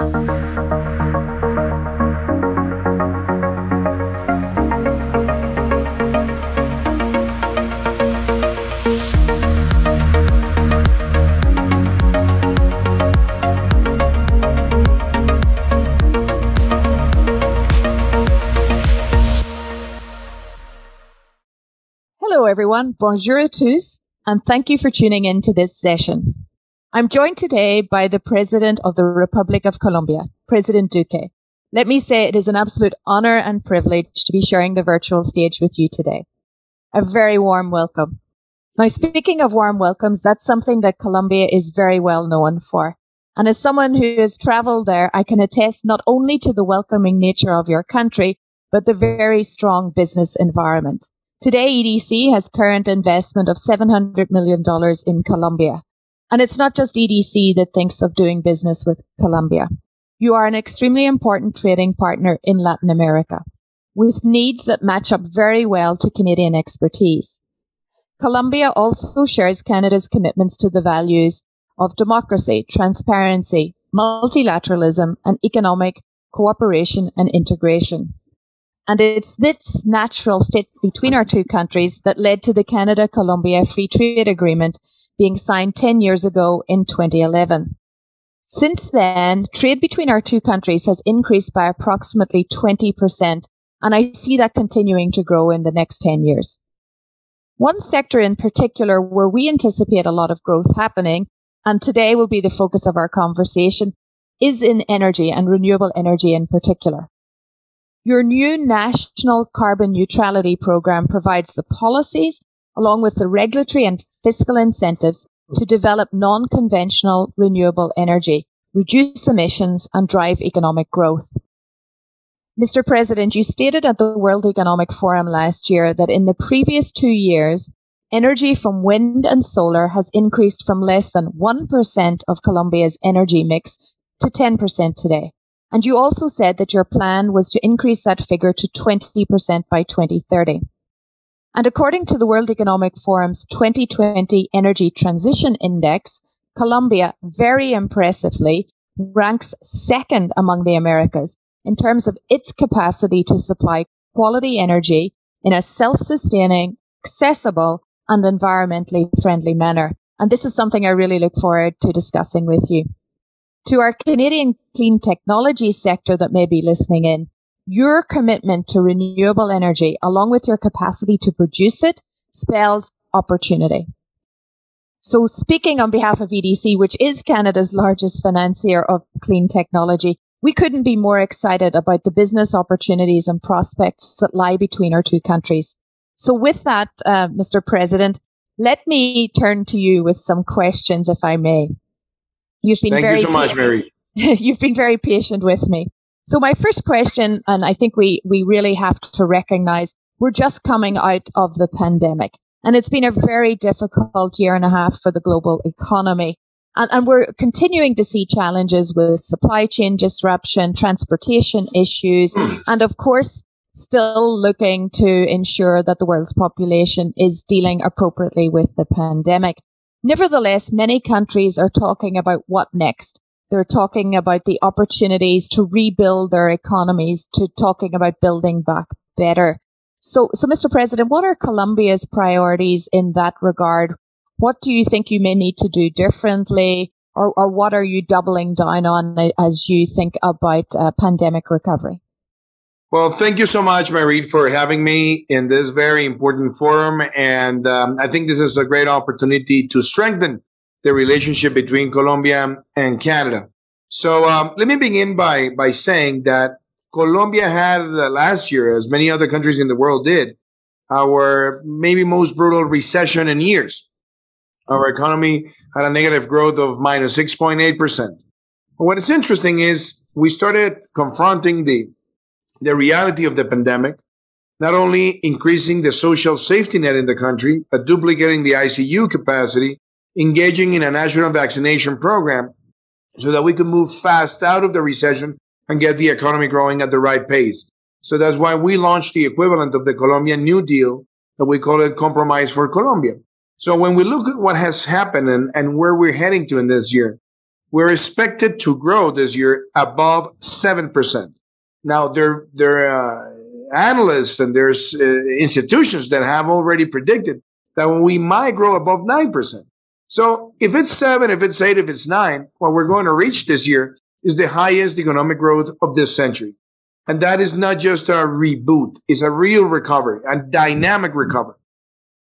Hello, everyone. Bonjour à tous, and thank you for tuning in to this session. I'm joined today by the President of the Republic of Colombia, President Duque. Let me say it is an absolute honor and privilege to be sharing the virtual stage with you today. A very warm welcome. Now, speaking of warm welcomes, that's something that Colombia is very well known for. And as someone who has traveled there, I can attest not only to the welcoming nature of your country, but the very strong business environment. Today, EDC has current investment of $700 million in Colombia. And it's not just EDC that thinks of doing business with Colombia. You are an extremely important trading partner in Latin America, with needs that match up very well to Canadian expertise. Colombia also shares Canada's commitments to the values of democracy, transparency, multilateralism, and economic cooperation and integration. And it's this natural fit between our two countries that led to the Canada-Colombia Free Trade Agreement being signed 10 years ago in 2011. Since then, trade between our two countries has increased by approximately 20%, and I see that continuing to grow in the next 10 years. One sector in particular where we anticipate a lot of growth happening, and today will be the focus of our conversation, is in energy and renewable energy in particular. Your new national carbon neutrality program provides the policies, along with the regulatory and fiscal incentives, to develop non-conventional renewable energy, reduce emissions, and drive economic growth. Mr. President, you stated at the World Economic Forum last year that in the previous 2 years, energy from wind and solar has increased from less than 1% of Colombia's energy mix to 10% today. And you also said that your plan was to increase that figure to 20% by 2030. And according to the World Economic Forum's 2020 Energy Transition Index, Colombia, very impressively, ranks second among the Americas in terms of its capacity to supply quality energy in a self-sustaining, accessible, and environmentally friendly manner. And this is something I really look forward to discussing with you. To our Canadian clean technology sector that may be listening in, your commitment to renewable energy, along with your capacity to produce it, spells opportunity. So speaking on behalf of EDC, which is Canada's largest financier of clean technology, we couldn't be more excited about the business opportunities and prospects that lie between our two countries. So with that, Mr. President, let me turn to you with some questions, if I may. Thank you so much, Mary. You've been very patient with me. So my first question, and I think we really have to recognize, we're just coming out of the pandemic. And it's been a very difficult year and a half for the global economy. And we're continuing to see challenges with supply chain disruption, transportation issues, and of course, still looking to ensure that the world's population is dealing appropriately with the pandemic. Nevertheless, many countries are talking about what next. They're talking about the opportunities to rebuild their economies, to talking about building back better. So Mr. President, what are Colombia's priorities in that regard? What do you think you may need to do differently, or what are you doubling down on as you think about pandemic recovery? Well, thank you so much, Marie, for having me in this very important forum. And I think this is a great opportunity to strengthen the relationship between Colombia and Canada. So let me begin by saying that Colombia had last year, as many other countries in the world did, our maybe most brutal recession in years. Our economy had a negative growth of minus 6.8%. What is interesting is we started confronting the reality of the pandemic, not only increasing the social safety net in the country, but duplicating the ICU capacity, engaging in a national vaccination program so that we could move fast out of the recession and get the economy growing at the right pace. So that's why we launched the equivalent of the Colombian New Deal, that we call it Compromise for Colombia. So when we look at what has happened and where we're heading to in this year, we're expected to grow this year above 7%. Now, there are analysts and there's institutions that have already predicted that we might grow above 9%. So if it's 7, if it's 8, if it's 9, what we're going to reach this year is the highest economic growth of this century. And that is not just a reboot. It's a real recovery, a dynamic recovery.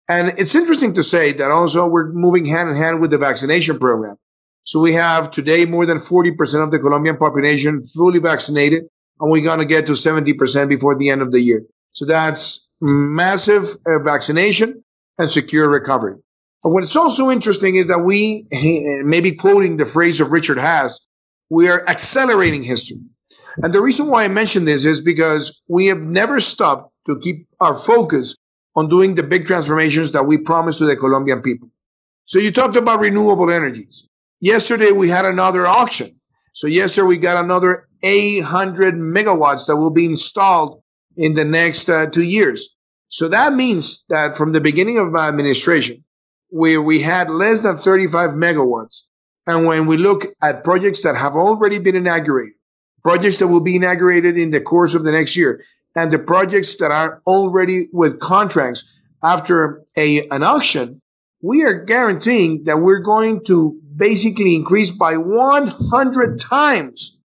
And it's interesting to say that also we're moving hand in hand with the vaccination program. So we have today more than 40% of the Colombian population fully vaccinated, and we're going to get to 70% before the end of the year. So that's massive vaccination and secure recovery. But what's also interesting is that we, maybe quoting the phrase of Richard Haas, we are accelerating history. And the reason why I mention this is because we have never stopped to keep our focus on doing the big transformations that we promised to the Colombian people. So you talked about renewable energies. Yesterday, we had another auction. So yesterday, we got another 800 megawatts that will be installed in the next 2 years. So that means that from the beginning of my administration, where we had less than 35 megawatts, and when we look at projects that have already been inaugurated, projects that will be inaugurated in the course of the next year, and the projects that are already with contracts after an auction, we are guaranteeing that we're going to basically increase by 100 times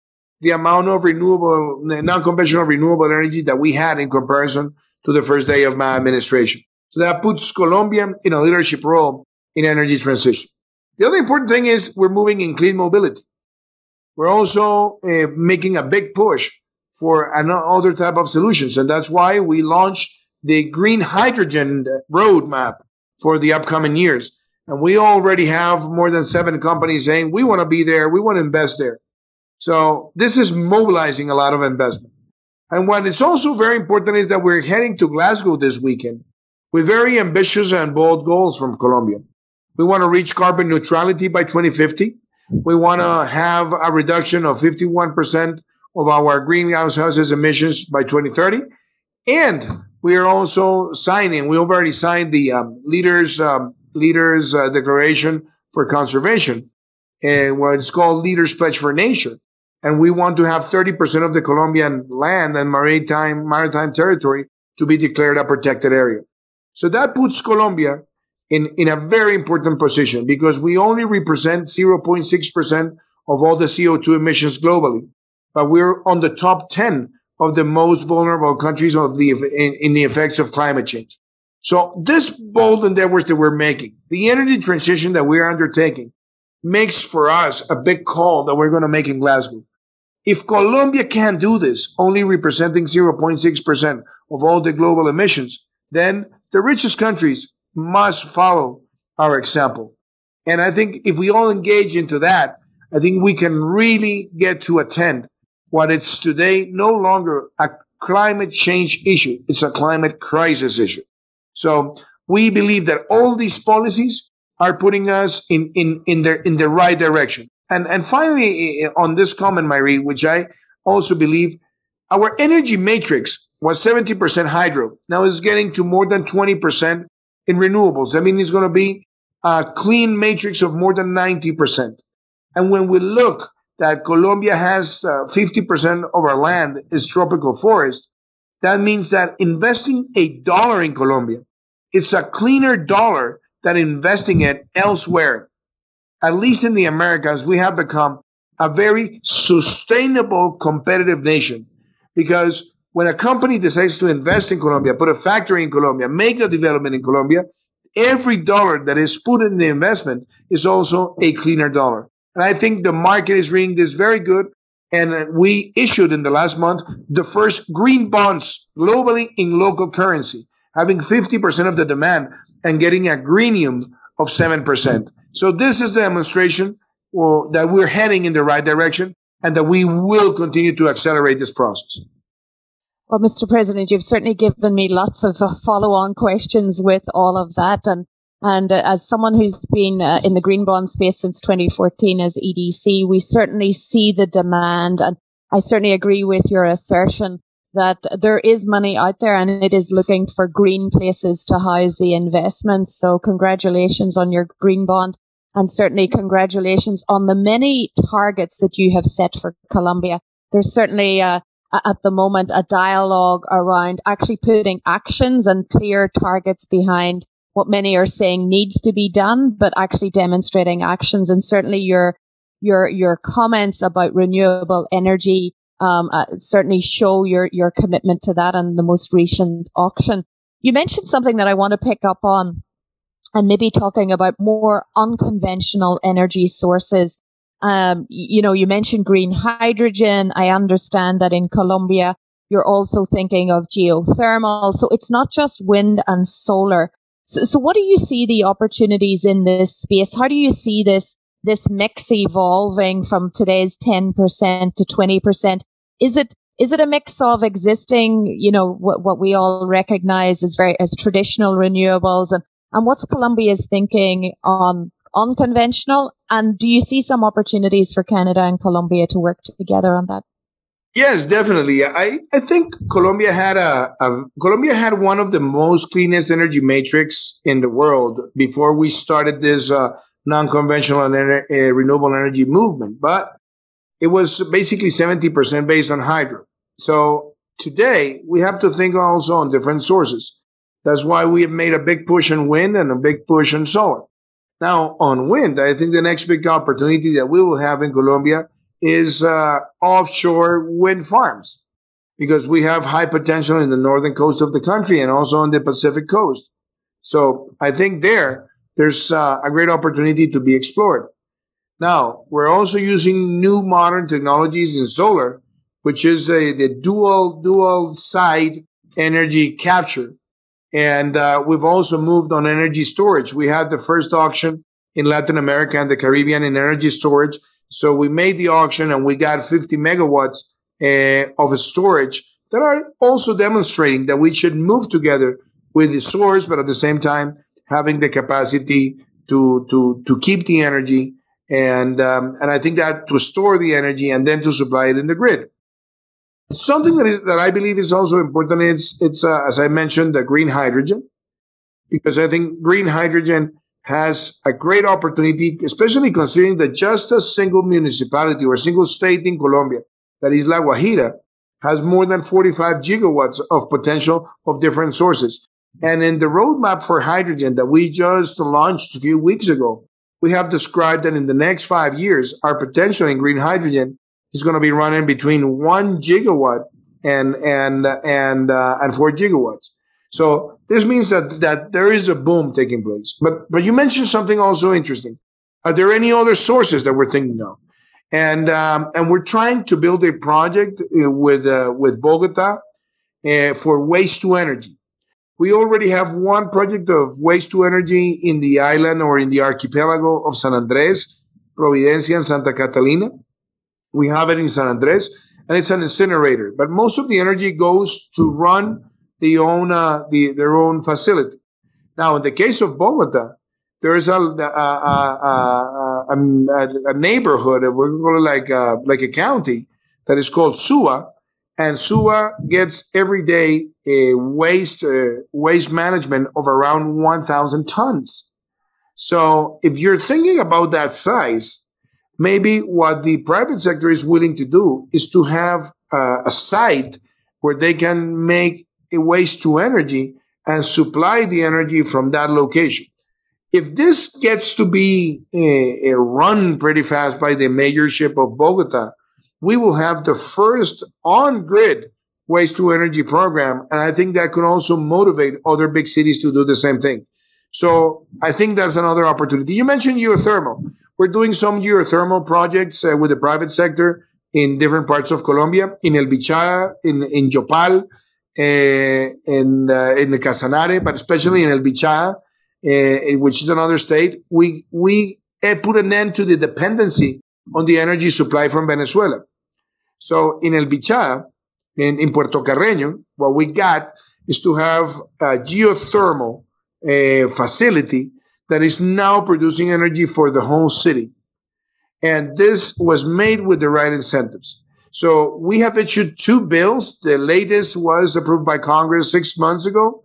the amount of renewable, non-conventional renewable energy that we had in comparison to the first day of my administration. So that puts Colombia in a leadership role in energy transition. The other important thing is we're moving in clean mobility. We're also making a big push for another type of solutions. And that's why we launched the green hydrogen roadmap for the upcoming years. And we already have more than 7 companies saying, we want to be there. We want to invest there. So this is mobilizing a lot of investment. And what is also very important is that we're heading to Glasgow this weekend with very ambitious and bold goals from Colombia. We want to reach carbon neutrality by 2050. We want to have a reduction of 51% of our greenhouse gases emissions by 2030. And we are also we already signed the leaders declaration for conservation, and what it's called Leaders Pledge for Nature. And we want to have 30% of the Colombian land and maritime territory to be declared a protected area. So that puts Colombia in a very important position because we only represent 0.6% of all the CO2 emissions globally, but we're on the top 10 of the most vulnerable countries in the effects of climate change. So this bold endeavors that we're making, the energy transition that we're undertaking, makes for us a big call that we're going to make in Glasgow. If Colombia can't do this, only representing 0.6% of all the global emissions, then the richest countries must follow our example. And I think if we all engage into that, I think we can really get to attend what it's today no longer a climate change issue. It's a climate crisis issue. So we believe that all these policies are putting us in the right direction. And finally, on this comment, Marie, which I also believe, our energy matrix was 70% hydro. Now it's getting to more than 20% in renewables. I mean, it's going to be a clean matrix of more than 90%. And when we look that Colombia has 50% of our land is tropical forest, that means that investing $1 in Colombia, it's a cleaner dollar than investing it elsewhere. At least in the Americas, we have become a very sustainable, competitive nation. Because when a company decides to invest in Colombia, put a factory in Colombia, make a development in Colombia, every dollar that is put in the investment is also a cleaner dollar. And I think the market is reading this very good. And we issued in the last month the first green bonds globally in local currency, having 50% of the demand and getting a greenium of 7%. So this is the demonstration that we're heading in the right direction and that we will continue to accelerate this process. Well, Mr. President, you've certainly given me lots of follow-on questions with all of that. And as someone who's been in the green bond space since 2014 as EDC, we certainly see the demand. And I certainly agree with your assertion that there is money out there and it is looking for green places to house the investments. So congratulations on your green bond. And certainly congratulations on the many targets that you have set for Colombia. There's certainly at the moment a dialogue around actually putting actions and clear targets behind what many are saying needs to be done, but actually demonstrating actions. And certainly your comments about renewable energy certainly show your commitment to that and the most recent auction. You mentioned something that I want to pick up on, and maybe talking about more unconventional energy sources. You mentioned green hydrogen. I understand that in Colombia, you're also thinking of geothermal. So it's not just wind and solar. So what do you see the opportunities in this space? How do you see this mix evolving from today's 10% to 20%? Is it a mix of existing, what we all recognize as traditional renewables, and what's Colombia's thinking on unconventional? And do you see some opportunities for Canada and Colombia to work together on that? Yes, definitely. I think Colombia had one of the most cleanest energy matrix in the world before we started this non-conventional renewable energy movement. But it was basically 70% based on hydro. So today we have to think also on different sources. That's why we have made a big push on wind and a big push on solar. Now, on wind, I think the next big opportunity that we will have in Colombia is offshore wind farms, because we have high potential in the northern coast of the country and also on the Pacific coast. So I think there's a great opportunity to be explored. Now, we're also using new modern technologies in solar, which is the dual side energy capture. And we've also moved on energy storage. We had the first auction in Latin America and the Caribbean in energy storage. So we made the auction and we got 50 megawatts of storage that are also demonstrating that we should move together with the source, but at the same time having the capacity to keep the energy and I think that to store the energy and then to supply it in the grid. Something that I believe is also important is as I mentioned, the green hydrogen, because I think green hydrogen has a great opportunity, especially considering that just a single municipality or a single state in Colombia, that is La Guajira, has more than 45 gigawatts of potential of different sources. And in the roadmap for hydrogen that we just launched a few weeks ago, we have described that in the next 5 years, our potential in green hydrogen is going to be running between 1 gigawatt and 4 gigawatts. So this means that there is a boom taking place. But you mentioned something also interesting. Are there any other sources that we're thinking of? And we're trying to build a project with Bogota for waste to energy. We already have one project of waste to energy in the island or in the archipelago of San Andres, Providencia, and Santa Catalina. We have it in San Andres, and it's an incinerator. But most of the energy goes to run their own facility. Now, in the case of Bogota, there is a neighborhood, we're going to call it like a county, that is called Suba, and Suba gets every day a waste management of around 1,000 tons. So if you're thinking about that size, maybe what the private sector is willing to do is to have a site where they can make a waste to energy and supply the energy from that location. If this gets to be run pretty fast by the mayorship of Bogota, we will have the first on-grid waste to energy program. And I think that could also motivate other big cities to do the same thing. So I think that's another opportunity. You mentioned geothermal. We're doing some geothermal projects with the private sector in different parts of Colombia, in El Bichada, in Yopal, in the Casanare, but especially in El Bichada, which is another state. We put an end to the dependency on the energy supply from Venezuela. So in El Bichada, in Puerto Carreño, what we got is to have a geothermal facility that is now producing energy for the whole city. And this was made with the right incentives. So we have issued 2 bills. The latest was approved by Congress 6 months ago,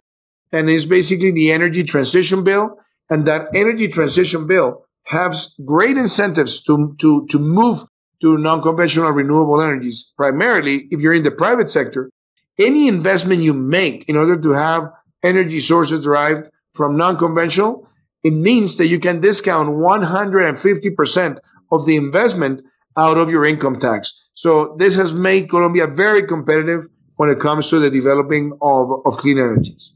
and is basically the energy transition bill. And that energy transition bill has great incentives to move to non-conventional renewable energies. Primarily, if you're in the private sector, any investment you make in order to have energy sources derived from non-conventional, it means that you can discount 150% of the investment out of your income tax. So this has made Colombia very competitive when it comes to the developing of clean energies.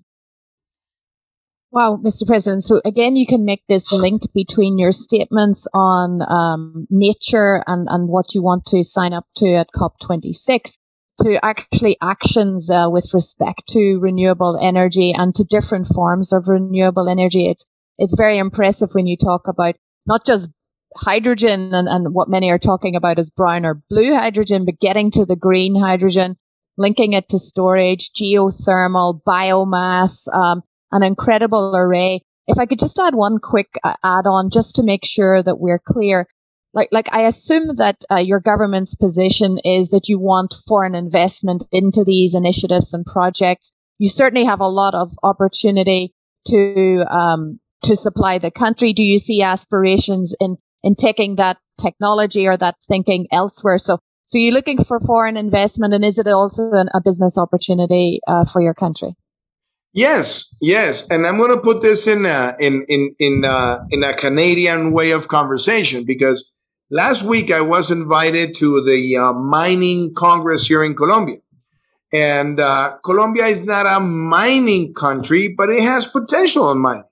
Wow, Mr. President. So again, you can make this link between your statements on nature and what you want to sign up to at COP26 to actually actions with respect to renewable energy and to different forms of renewable energy. It's very impressive when you talk about not just hydrogen and what many are talking about as brown or blue hydrogen, but getting to the green hydrogen, linking it to storage, geothermal, biomass, an incredible array. If I could just add one quick add-on just to make sure that we're clear. Like I assume that your government's position is that you want foreign investment into these initiatives and projects. You certainly have a lot of opportunity to supply the country. Do you see aspirations in taking that technology or that thinking elsewhere? So you're looking for foreign investment, and is it also a business opportunity for your country? Yes, and I'm going to put this in a Canadian way of conversation, because last week I was invited to the mining congress here in Colombia, and Colombia is not a mining country, but it has potential in mining,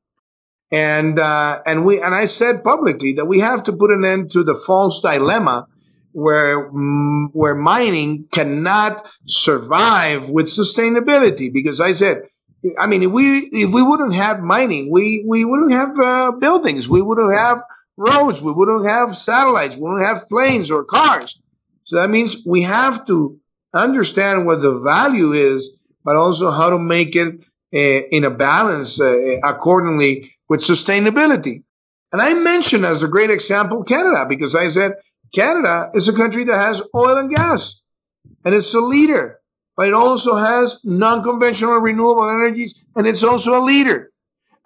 and I said publicly that we have to put an end to the false dilemma where mining cannot survive with sustainability, because I said, I mean, if we wouldn't have mining, we wouldn't have buildings, we wouldn't have roads, we wouldn't have satellites, we wouldn't have planes or cars. So that means we have to understand what the value is, but also how to make it in a balance accordingly with sustainability. And I mentioned as a great example Canada, because I said Canada is a country that has oil and gas, and it's a leader. But it also has non-conventional renewable energies, and it's also a leader.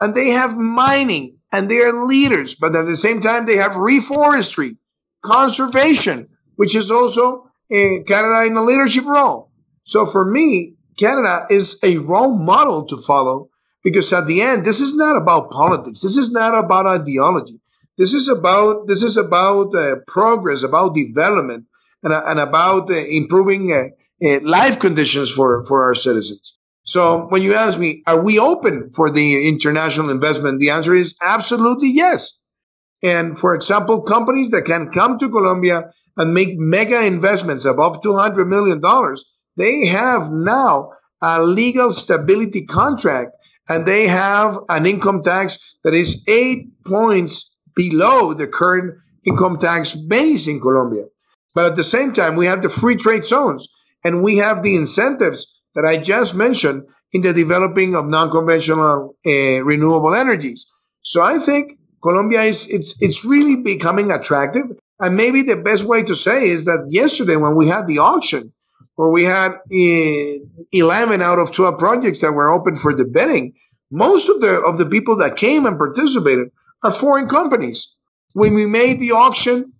And they have mining, and they are leaders. But at the same time, they have reforestry, conservation, which is also Canada in a leadership role. So for me, Canada is a role model to follow, because at the end, this is not about politics. This is not about ideology. This is about progress, about development, and about improving life conditions for our citizens. So when you ask me, are we open for the international investment? The answer is absolutely yes. And for example, companies that can come to Colombia and make mega investments above $200 million, they have now a legal stability contract, and they have an income tax that is 8 points below the current income tax base in Colombia. But at the same time, we have the free trade zones, and we have the incentives that I just mentioned in the developing of non-conventional renewable energies. So I think Colombia it's really becoming attractive. And maybe the best way to say is that yesterday, when we had the auction, where we had 11 out of 12 projects that were open for the bidding, most of the people that came and participated are foreign companies. When we made the auction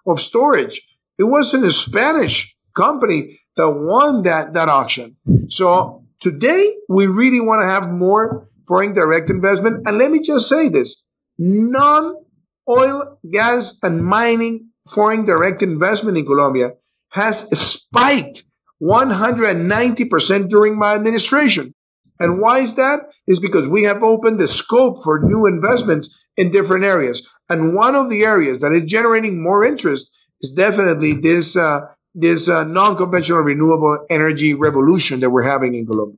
of storage, it wasn't a Spanish company that won that auction. So today, we really want to have more foreign direct investment. And let me just say this, non-oil, gas, and mining foreign direct investment in Colombia has spiked 190% during my administration. And why is that? It's because we have opened the scope for new investments in different areas. And one of the areas that is generating more interest is definitely this non-conventional renewable energy revolution that we're having in Colombia.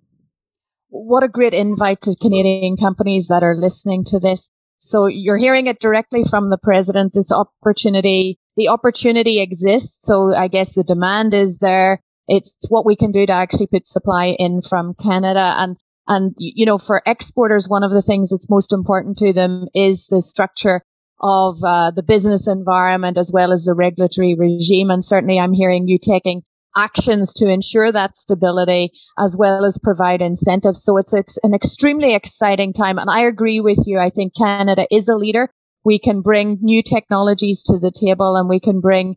What a great invite to Canadian companies that are listening to this. So you're hearing it directly from the president, the opportunity exists. So I guess the demand is there. It's what we can do to actually put supply in from Canada. And, you know, for exporters, one of the things that's most important to them is the structure of the business environment as well as the regulatory regime. And certainly I'm hearing you taking actions to ensure that stability as well as provide incentives. So it's an extremely exciting time. And I agree with you. I think Canada is a leader. We can bring new technologies to the table, and we can bring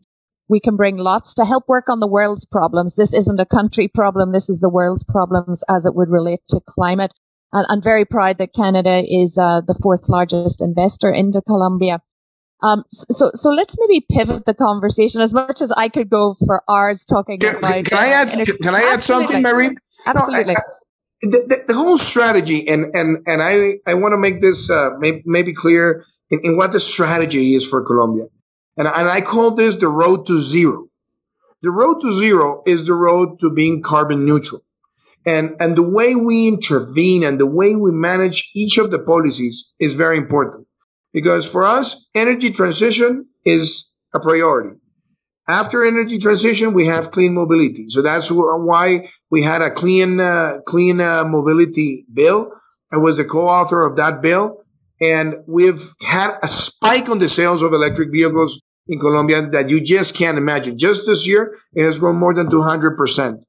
lots to help work on the world's problems. This isn't a country problem. This is the world's problems as it would relate to climate. And I'm very proud that Canada is the fourth largest investor into Colombia. So let's maybe pivot the conversation, as much as I could go for hours talking about. Can I add something, Marie? Absolutely. The whole strategy, and I want to make this maybe clear in what the strategy is for Colombia. And I call this the road to zero. The road to zero is the road to being carbon neutral. And the way we intervene and the way we manage each of the policies is very important. Because for us, energy transition is a priority. After energy transition, we have clean mobility. So that's why we had a clean mobility bill. I was the co-author of that bill. And we've had a spike on the sales of electric vehicles in Colombia that you just can't imagine. Just this year, it has grown more than 200%.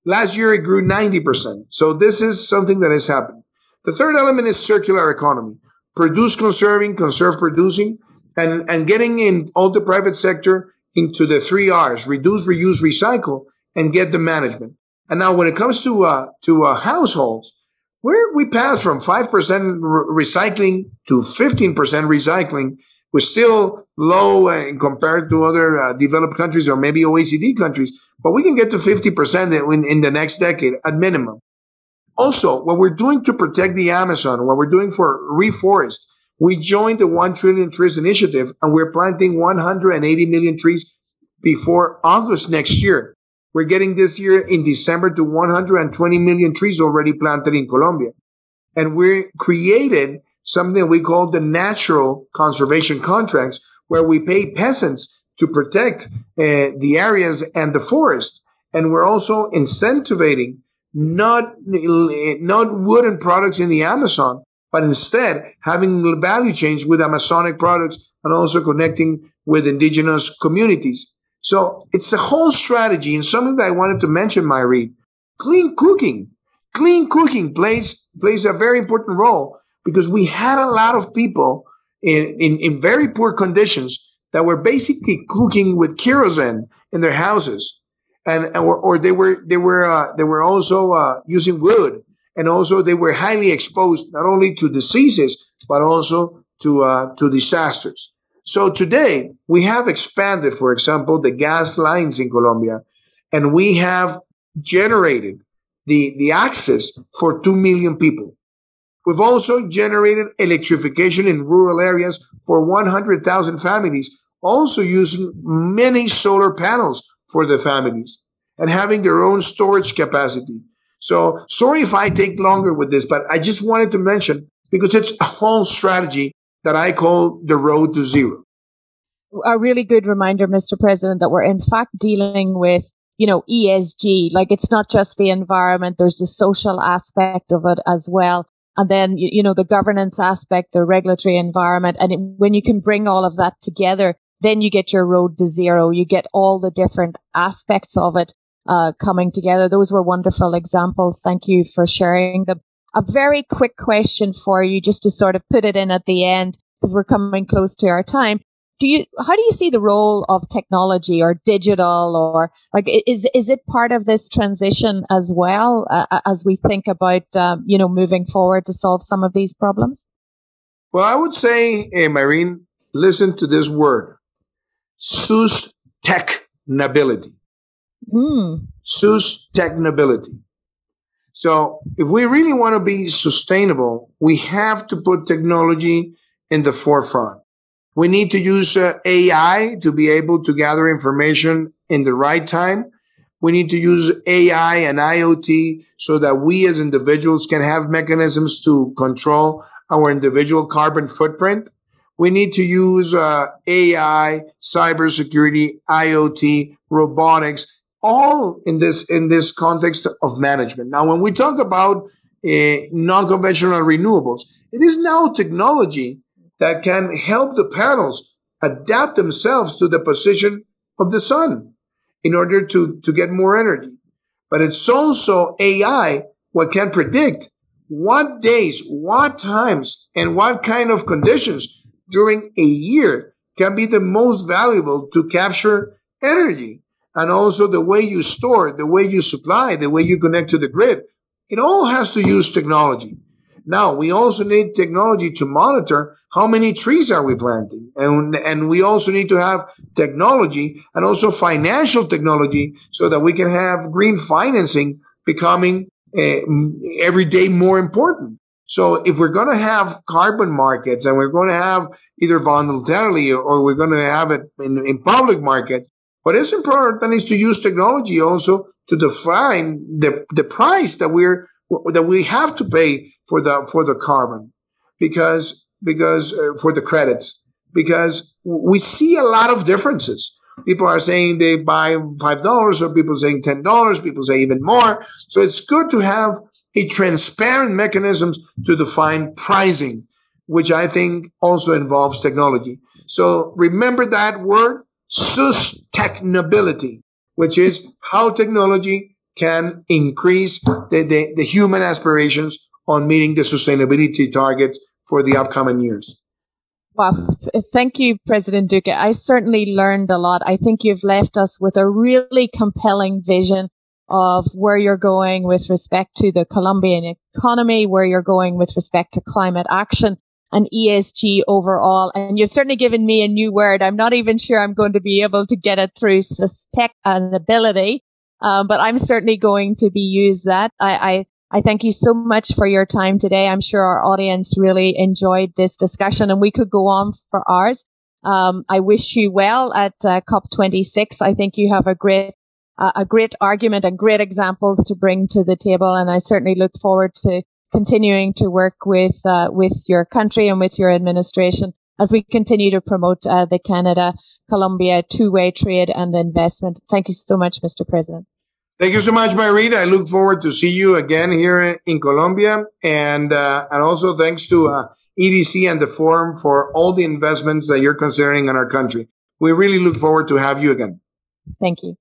Last year, it grew 90%. So this is something that has happened. The third element is circular economy. Produce conserving, conserve producing, and getting in all the private sector into the 3 R's: reduce, reuse, recycle, and get the management. And now when it comes to households, we passed from 5% recycling to 15% recycling. We're still low compared to other developed countries or maybe OECD countries, but we can get to 50% in the next decade at minimum. Also, what we're doing to protect the Amazon, what we're doing for reforest, we joined the 1 trillion trees initiative, and we're planting 180 million trees before August next year. We're getting this year in December to 120 million trees already planted in Colombia. And we created something we call the natural conservation contracts, where we pay peasants to protect the areas and the forest. And we're also incentivizing not wooden products in the Amazon, but instead having value chains with Amazonic products and also connecting with indigenous communities. So it's a whole strategy, and something that I wanted to mention, Myreed. Clean cooking. Clean cooking plays a very important role, because we had a lot of people in very poor conditions that were basically cooking with kerosene in their houses, or they were also using wood, and also they were highly exposed not only to diseases but also to disasters. So today we have expanded, for example, the gas lines in Colombia, and we have generated the access for 2 million people. We've also generated electrification in rural areas for 100,000 families, also using many solar panels for the families and having their own storage capacity. So sorry if I take longer with this, but I just wanted to mention, because it's a whole strategy that I call the road to zero. A really good reminder, Mr. President, that we're in fact dealing with, ESG. Like, it's not just the environment. There's the social aspect of it as well. And then, the governance aspect, the regulatory environment. And when you can bring all of that together, then you get your road to zero. You get all the different aspects of it coming together. Those were wonderful examples. Thank you for sharing them. A very quick question for you, just to sort of put it in at the end, because we're coming close to our time. How do you see the role of technology or digital, or like, is it part of this transition as well, as we think about, moving forward to solve some of these problems? Well, I would say, Maureen, listen to this word: sustainability. Sustainability. So if we really want to be sustainable, we have to put technology in the forefront. We need to use AI to be able to gather information in the right time. We need to use AI and IoT so that we as individuals can have mechanisms to control our individual carbon footprint. We need to use AI, cybersecurity, IoT, robotics, all in this context of management. Now, when we talk about non-conventional renewables, it is now technology that can help the panels adapt themselves to the position of the sun in order to get more energy. But it's also AI what can predict what days, what times, and what kind of conditions during a year can be the most valuable to capture energy. And also the way you store, the way you supply, the way you connect to the grid. It all has to use technology. Now, we also need technology to monitor how many trees are we planting. And we also need to have technology and also financial technology so that we can have green financing becoming every day more important. So if we're going to have carbon markets and we're going to have either voluntarily or we're going to have it in public markets, what is important is to use technology also to define the price that we have to pay for the carbon because for the credits, because we see a lot of differences. People are saying they buy $5, or people saying $10, people say even more. So it's good to have a transparent mechanisms to define pricing, which I think also involves technology. So remember that word, sustainability, which is how technology can increase the human aspirations on meeting the sustainability targets for the upcoming years. Wow. Thank you, President Duque. I certainly learned a lot. I think you've left us with a really compelling vision of where you're going with respect to the Colombian economy, where you're going with respect to climate action and ESG overall. And you've certainly given me a new word. I'm not even sure I'm going to be able to get it through sustainability, but I'm certainly going to use that. I thank you so much for your time today. I'm sure our audience really enjoyed this discussion, and we could go on for hours. I wish you well at COP26. I think you have a great argument and great examples to bring to the table, and I certainly look forward to continuing to work with your country and with your administration as we continue to promote the Canada-Colombia two-way trade and investment. Thank you so much, Mr. President. Thank you so much, Mayrita. I look forward to see you again here in Colombia. And also thanks to EDC and the Forum for all the investments that you're considering in our country. We really look forward to have you again. Thank you.